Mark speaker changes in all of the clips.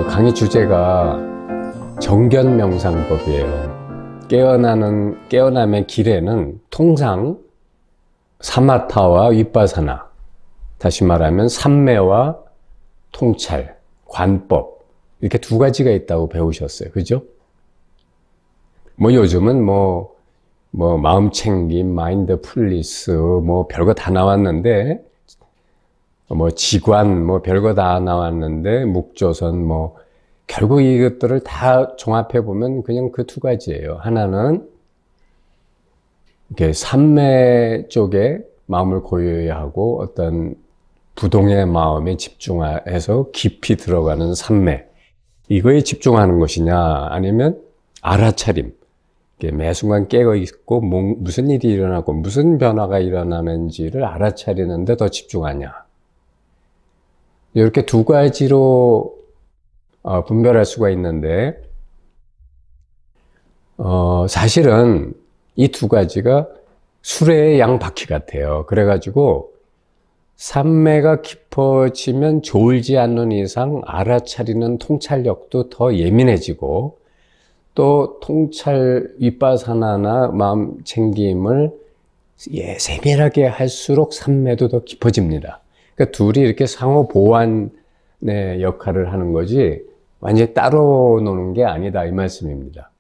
Speaker 1: 강의 주제가 정견명상법이에요. 깨어남의 길에는 통상 사마타와 윗바사나, 다시 말하면 삼매와 통찰, 관법, 이렇게 두 가지가 있다고 배우셨어요. 그죠? 요즘은 마음챙김, 마인드풀리스, 별거 다 나왔는데, 지관, 별거 다 나왔는데, 묵조선, 결국 이것들을 다 종합해보면 그냥 그 두 가지예요. 하나는, 이렇게 삼매 쪽에 마음을 고요히 하고, 어떤 부동의 마음에 집중해서 깊이 들어가는 삼매. 이거에 집중하는 것이냐, 아니면 알아차림. 매 순간 깨어있고, 무슨 일이 일어나고, 무슨 변화가 일어나는지를 알아차리는데 더 집중하냐. 이렇게 두 가지로 분별할 수가 있는데, 사실은 이 두 가지가 수레의 양바퀴 같아요. 그래가지고 삼매가 깊어지면 졸지 않는 이상 알아차리는 통찰력도 더 예민해지고, 또 통찰 윗바사나나 마음 챙김을 세밀하게 할수록 삼매도 더 깊어집니다. 그러니까 둘이 이렇게 상호 보완의 역할을 하는 거지 완전히 따로 노는 게 아니다, 이 말씀입니다.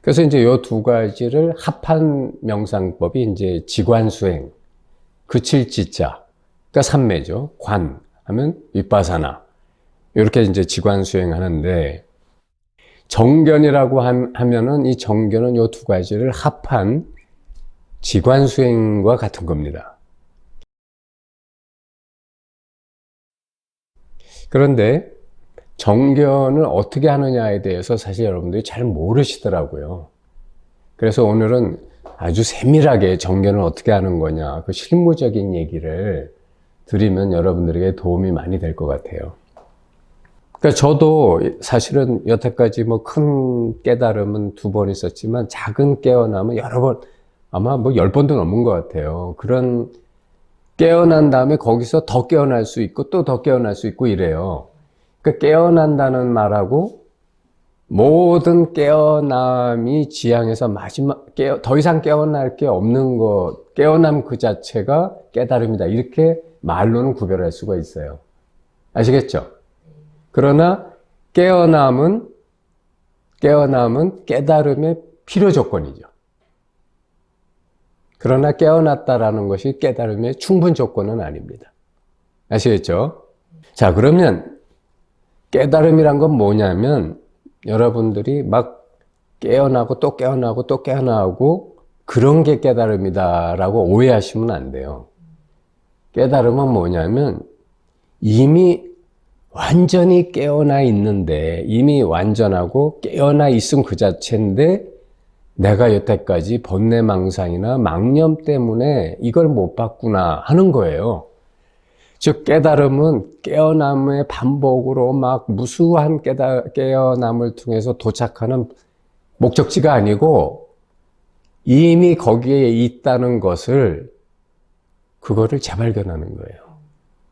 Speaker 1: 그래서 이제 이 두 가지를 합한 명상법이 이제 지관수행, 그칠 지자, 그러니까 삼매죠. 관 하면 윗바사나, 이렇게 이제 지관수행 하는데, 정견이라고 하면은 이 정견은 이 두 가지를 합한 지관수행과 같은 겁니다. 그런데 정견을 어떻게 하느냐에 대해서 사실 여러분들이 잘 모르시더라고요. 그래서 오늘은 아주 세밀하게 정견을 어떻게 하는 거냐, 그 실무적인 얘기를 드리면 여러분들에게 도움이 많이 될 것 같아요. 그러니까 저도 사실은 여태까지 큰 깨달음은 2번 있었지만 작은 깨어남은 여러 번, 아마 10번도 넘은 것 같아요. 그런 깨어난 다음에 거기서 더 깨어날 수 있고 또 더 깨어날 수 있고 이래요. 그러니까 깨어난다는 말하고 모든 깨어남이 지향해서 더 이상 깨어날 게 없는 것, 깨어남 그 자체가 깨달음이다, 이렇게 말로는 구별할 수가 있어요. 아시겠죠? 그러나 깨어남은 깨달음의 필요 조건이죠. 그러나 깨어났다라는 것이 깨달음의 충분 조건은 아닙니다. 아시겠죠? 자, 그러면 깨달음이란 건 뭐냐면, 여러분들이 막 깨어나고 또 깨어나고 또 깨어나고 그런 게 깨달음이다라고 오해하시면 안 돼요. 깨달음은 뭐냐면, 이미 완전히 깨어나 있는데, 이미 완전하고 깨어나 있음 그 자체인데, 내가 여태까지 번뇌망상이나 망념 때문에 이걸 못 봤구나 하는 거예요. 즉, 깨달음은 깨어남의 반복으로 막 무수한 깨어남을 통해서 도착하는 목적지가 아니고, 이미 거기에 있다는 것을, 그거를 재발견하는 거예요.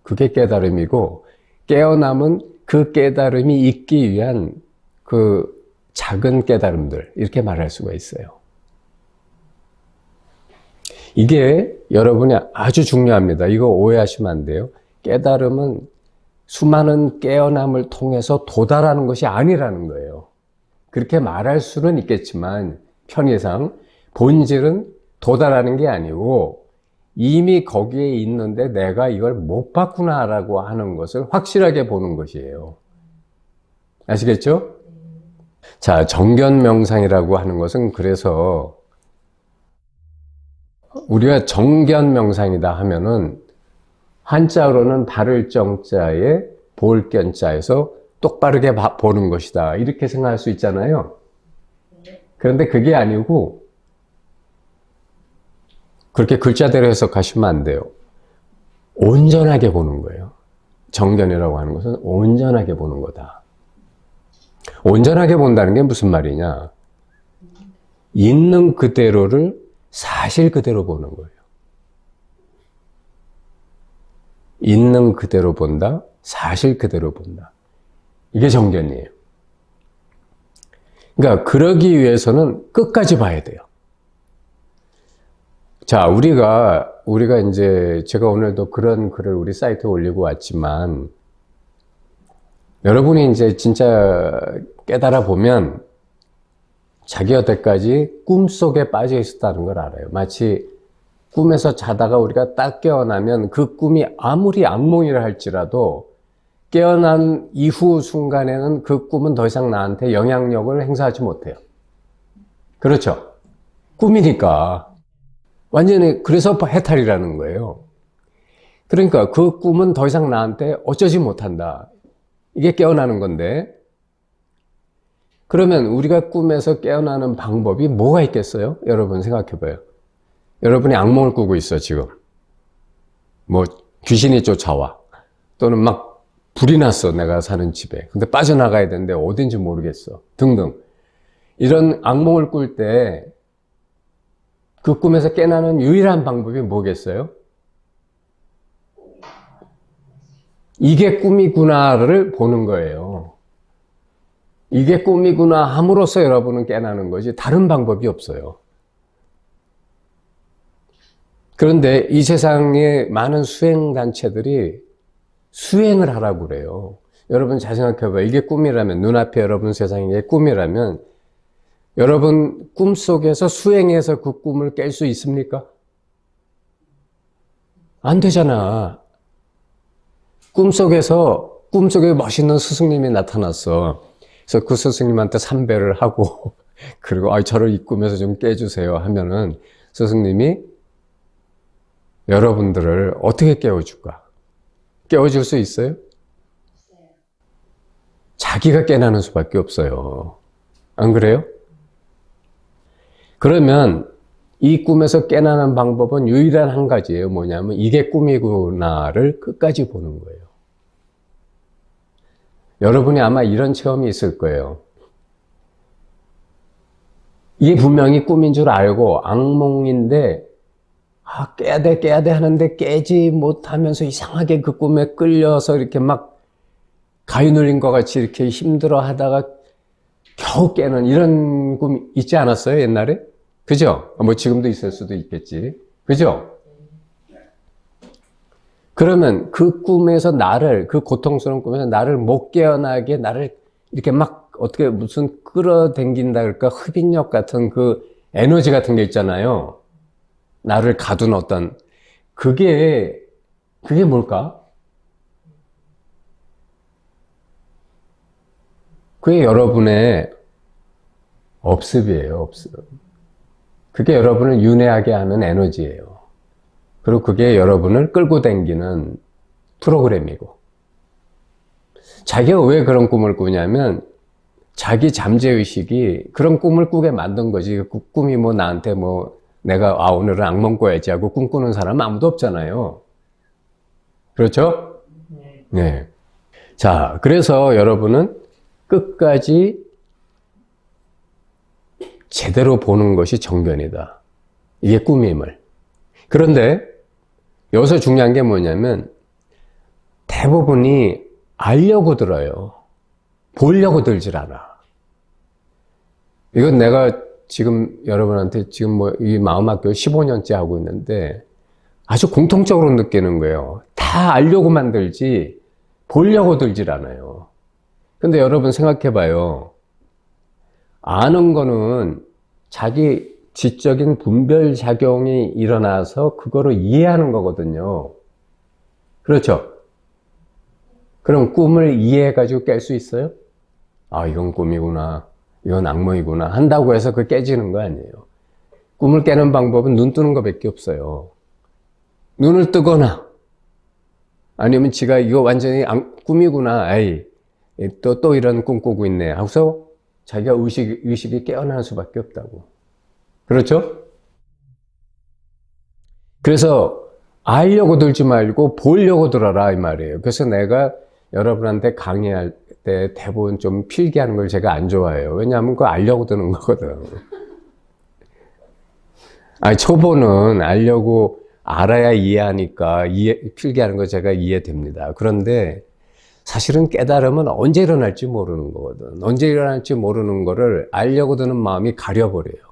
Speaker 1: 그게 깨달음이고, 깨어남은 그 깨달음이 있기 위한 그 작은 깨달음들, 이렇게 말할 수가 있어요. 이게 여러분이 아주 중요합니다. 이거 오해하시면 안 돼요. 깨달음은 수많은 깨어남을 통해서 도달하는 것이 아니라는 거예요. 그렇게 말할 수는 있겠지만 편의상 본질은 도달하는 게 아니고, 이미 거기에 있는데 내가 이걸 못 봤구나라고 하는 것을 확실하게 보는 것이에요. 아시겠죠? 자, 정견명상이라고 하는 것은, 그래서 우리가 정견명상이다 하면은 한자로는 바를 정자에 볼견자에서 똑바르게 보는 것이다, 이렇게 생각할 수 있잖아요. 그런데 그게 아니고, 그렇게 글자대로 해석하시면 안 돼요. 온전하게 보는 거예요. 정견이라고 하는 것은 온전하게 보는 거다. 온전하게 본다는 게 무슨 말이냐? 있는 그대로를 사실 그대로 보는 거예요. 있는 그대로 본다, 사실 그대로 본다. 이게 정견이에요. 그러니까 그러기 위해서는 끝까지 봐야 돼요. 자, 우리가 이제 제가 오늘도 그런 글을 우리 사이트에 올리고 왔지만 여러분이 이제 진짜 깨달아 보면 자기 여태까지 꿈속에 빠져 있었다는 걸 알아요. 마치 꿈에서 자다가 우리가 딱 깨어나면 그 꿈이 아무리 악몽이라 할지라도 깨어난 이후 순간에는 그 꿈은 더 이상 나한테 영향력을 행사하지 못해요. 그렇죠? 꿈이니까. 완전히 그래서 해탈이라는 거예요. 그러니까 그 꿈은 더 이상 나한테 어쩌지 못한다. 이게 깨어나는 건데 그러면 우리가 꿈에서 깨어나는 방법이 뭐가 있겠어요? 여러분 생각해 봐요. 여러분이 악몽을 꾸고 있어 지금. 뭐 귀신이 쫓아와. 또는 막 불이 났어 내가 사는 집에. 근데 빠져나가야 되는데 어딘지 모르겠어. 등등. 이런 악몽을 꿀 때 그 꿈에서 깨어나는 유일한 방법이 뭐겠어요? 이게 꿈이구나를 보는 거예요. 이게 꿈이구나 함으로써 여러분은 깨어나는 거지 다른 방법이 없어요. 그런데 이 세상에 많은 수행단체들이 수행을 하라고 그래요. 여러분 잘 생각해봐요. 이게 꿈이라면, 눈앞에 여러분 세상에 꿈이라면 여러분 꿈속에서 수행해서 그 꿈을 깰 수 있습니까? 안 되잖아. 꿈속에 멋있는 스승님이 나타났어. 그래서 그 스승님한테 삼배를 하고 그리고 저를 이 꿈에서 좀 깨주세요 하면은 스승님이 여러분들을 어떻게 깨워줄까? 깨워줄 수 있어요? 자기가 깨어나는 수밖에 없어요. 안 그래요? 그러면 이 꿈에서 깨어나는 방법은 유일한 한 가지예요. 뭐냐면 이게 꿈이구나를 끝까지 보는 거예요. 여러분이 아마 이런 체험이 있을 거예요. 이게 분명히 꿈인 줄 알고 악몽인데 깨야 돼 하는데 깨지 못하면서 이상하게 그 꿈에 끌려서 이렇게 막 가위 눌린 것 같이 이렇게 힘들어 하다가 겨우 깨는 이런 꿈 있지 않았어요, 옛날에? 그죠? 뭐 지금도 있을 수도 있겠지. 그죠? 그러면 그 꿈에서 그 고통스러운 꿈에서 나를 못 깨어나게 나를 이렇게 막 어떻게 무슨 끌어당긴다 그럴까? 흡인력 같은 그 에너지 같은 게 있잖아요. 나를 가둔 어떤, 그게 뭘까? 그게 여러분의 업습이에요, 업습. 그게 여러분을 윤회하게 하는 에너지예요. 그리고 그게 여러분을 끌고 다니는 프로그램이고. 자기가 왜 그런 꿈을 꾸냐면 자기 잠재의식이 그런 꿈을 꾸게 만든 거지. 그 꿈이 뭐 나한테 뭐 내가 오늘은 악몽 꿔야지 하고 꿈꾸는 사람은 아무도 없잖아요. 그렇죠? 네. 자, 그래서 여러분은 끝까지 제대로 보는 것이 정견이다. 이게 꿈임을. 그런데 여기서 중요한 게 뭐냐면 대부분이 알려고 들어요. 보려고 들질 않아. 이건 내가 지금 여러분한테 지금 뭐 이 마음학교 15년째 하고 있는데 아주 공통적으로 느끼는 거예요. 다 알려고만 들지 보려고 들질 않아요. 근데 여러분 생각해 봐요. 아는 거는 자기 지적인 분별작용이 일어나서 그거를 이해하는 거거든요. 그렇죠? 그럼 꿈을 이해해가지고 깰 수 있어요? 이건 꿈이구나. 이건 악몽이구나. 한다고 해서 그게 깨지는 거 아니에요. 꿈을 깨는 방법은 눈 뜨는 것밖에 없어요. 눈을 뜨거나 아니면 지가 이거 완전히 꿈이구나. 또 이런 꿈 꾸고 있네. 하고서 자기가 의식이 깨어나는 수밖에 없다고. 그렇죠? 그래서 알려고 들지 말고 보려고 들어라 이 말이에요. 그래서 내가 여러분한테 강의할 때 대부분 좀 필기하는 걸 제가 안 좋아해요. 왜냐하면 그거 알려고 드는 거거든. 초보는 알려고 알아야 이해하니까 필기하는 거 제가 이해됩니다. 그런데 사실은 깨달음은 언제 일어날지 모르는 거거든. 언제 일어날지 모르는 거를 알려고 드는 마음이 가려버려요.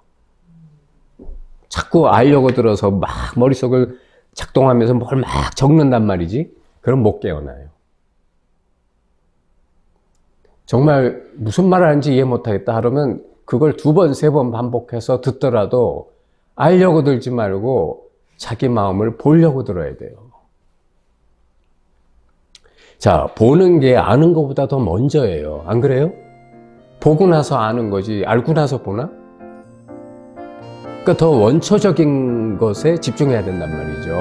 Speaker 1: 자꾸 알려고 들어서 막 머릿속을 작동하면서 뭘 막 적는단 말이지. 그럼 못 깨어나요. 정말 무슨 말 하는지 이해 못하겠다 하면 그걸 2번, 3번 반복해서 듣더라도 알려고 들지 말고 자기 마음을 보려고 들어야 돼요. 자, 보는 게 아는 것보다 더 먼저예요. 안 그래요? 보고 나서 아는 거지 알고 나서 보나? 그러니까 더 원초적인 것에 집중해야 된단 말이죠.